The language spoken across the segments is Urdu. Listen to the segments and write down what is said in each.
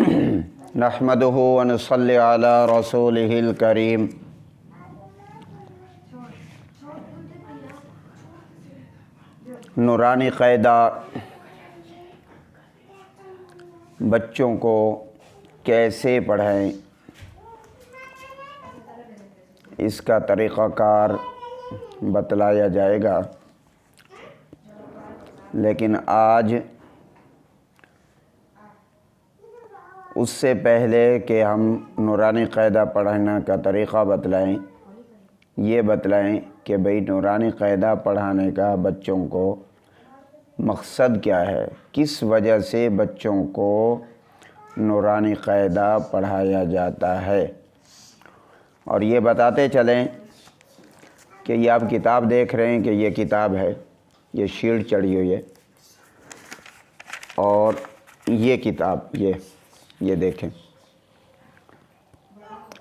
نحمدہ ونصلی علی رسولہ الکریم۔ نورانی قاعدہ بچوں کو کیسے پڑھائیں، اس کا طریقہ کار بتلایا جائے گا، لیکن آج اس سے پہلے کہ ہم نورانی قاعدہ پڑھانے کا طریقہ بتلائیں، یہ بتلائیں کہ بھئی نورانی قاعدہ پڑھانے کا بچوں کو مقصد کیا ہے، کس وجہ سے بچوں کو نورانی قاعدہ پڑھایا جاتا ہے۔ اور یہ بتاتے چلیں کہ یہ آپ کتاب دیکھ رہے ہیں کہ یہ کتاب ہے، یہ شیٹ چڑھی ہوئی ہے، اور یہ کتاب یہ دیکھیں،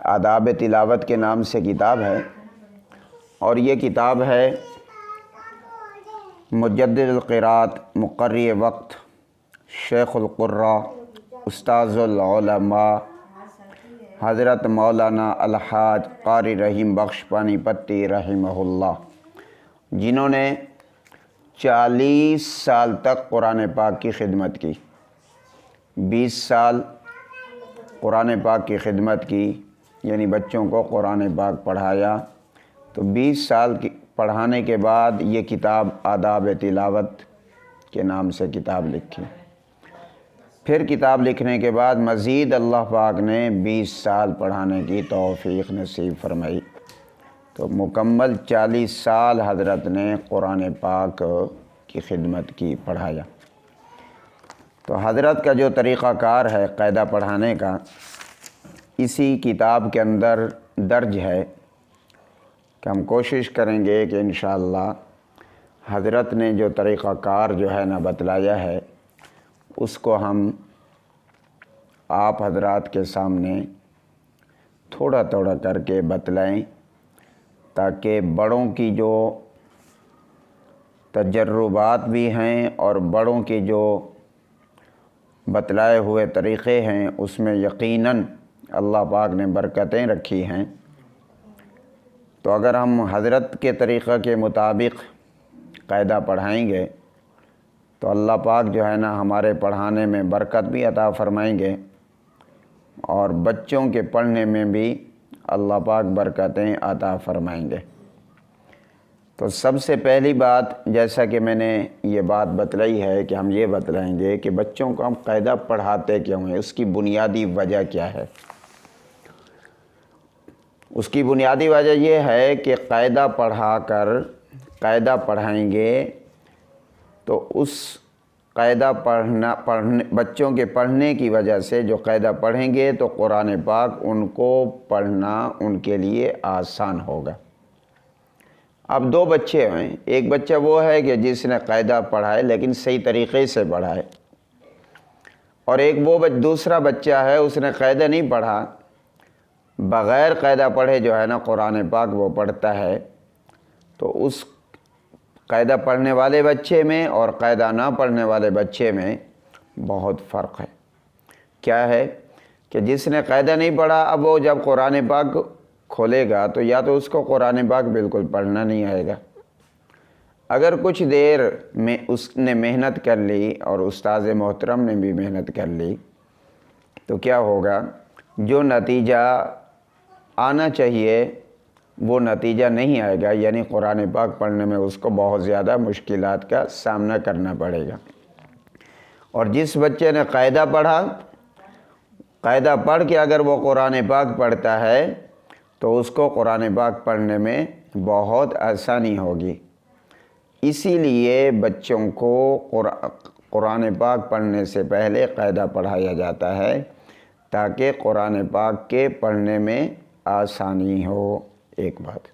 آداب تلاوت کے نام سے کتاب ہے، اور یہ کتاب ہے مجدد القراءت، مقرری وقت، شیخ القراء، استاذ العلماء حضرت مولانا الحاج قاری رحیم بخش پانی پتی رحمہ اللہ، جنہوں نے 40 سال تک قرآن پاک کی خدمت کی، 20 سال قرآن پاک کی خدمت کی، یعنی بچوں کو قرآن پاک پڑھایا، تو 20 سال کی پڑھانے کے بعد یہ کتاب آداب تلاوت کے نام سے کتاب لکھی۔ پھر کتاب لکھنے کے بعد مزید اللہ پاک نے 20 سال پڑھانے کی توفیق نصیب فرمائی، تو مکمل 40 سال حضرت نے قرآن پاک کی خدمت کی، پڑھایا۔ تو حضرت کا جو طریقہ کار ہے قاعدہ پڑھانے کا، اسی کتاب کے اندر درج ہے، کہ ہم کوشش کریں گے کہ انشاءاللہ حضرت نے جو طریقہ کار جو ہے نا بتلایا ہے، اس کو ہم آپ حضرات کے سامنے تھوڑا تھوڑا کر کے بتلائیں، تاکہ بڑوں کی جو تجربات بھی ہیں اور بڑوں کی جو بتلائے ہوئے طریقے ہیں، اس میں یقیناً اللہ پاک نے برکتیں رکھی ہیں۔ تو اگر ہم حضرت کے طریقہ کے مطابق قاعدہ پڑھائیں گے تو اللہ پاک جو ہے نا ہمارے پڑھانے میں برکت بھی عطا فرمائیں گے، اور بچوں کے پڑھنے میں بھی اللہ پاک برکتیں عطا فرمائیں گے۔ تو سب سے پہلی بات، جیسا کہ میں نے یہ بات بتلائی ہے کہ ہم یہ بتلائیں گے کہ بچوں کو ہم قاعدہ پڑھاتے کیوں ہیں، اس کی بنیادی وجہ کیا ہے۔ اس کی بنیادی وجہ یہ ہے کہ قاعدہ پڑھائیں گے تو اس قاعدہ بچوں کے پڑھنے کی وجہ سے جو قاعدہ پڑھیں گے تو قرآن پاک ان کو پڑھنا ان کے لیے آسان ہوگا۔ اب 2 بچے ہیں، ایک بچہ وہ ہے کہ جس نے قاعدہ پڑھائے لیکن صحیح طریقے سے پڑھائے، اور ایک وہ دوسرا بچہ ہے اس نے قاعدہ نہیں پڑھا، بغیر قاعدہ پڑھے جو ہے نا قرآن پاک وہ پڑھتا ہے۔ تو اس قاعدہ پڑھنے والے بچے میں اور قاعدہ نہ پڑھنے والے بچے میں بہت فرق ہے۔ کیا ہے کہ جس نے قاعدہ نہیں پڑھا، اب وہ جب قرآن پاک کھولے گا تو یا تو اس کو قرآن پاک بالکل پڑھنا نہیں آئے گا، اگر کچھ دیر میں اس نے محنت کر لی اور استاذ محترم نے بھی محنت کر لی، تو کیا ہوگا، جو نتیجہ آنا چاہیے وہ نتیجہ نہیں آئے گا، یعنی قرآن پاک پڑھنے میں اس کو بہت زیادہ مشکلات کا سامنا کرنا پڑے گا۔ اور جس بچے نے قاعدہ پڑھا، قاعدہ پڑھ کے اگر وہ قرآن پاک پڑھتا ہے تو اس کو قرآن پاک پڑھنے میں بہت آسانی ہوگی۔ اسی لیے بچوں کو قرآن پاک پڑھنے سے پہلے قاعدہ پڑھایا جاتا ہے، تاکہ قرآن پاک کے پڑھنے میں آسانی ہو۔ ایک بات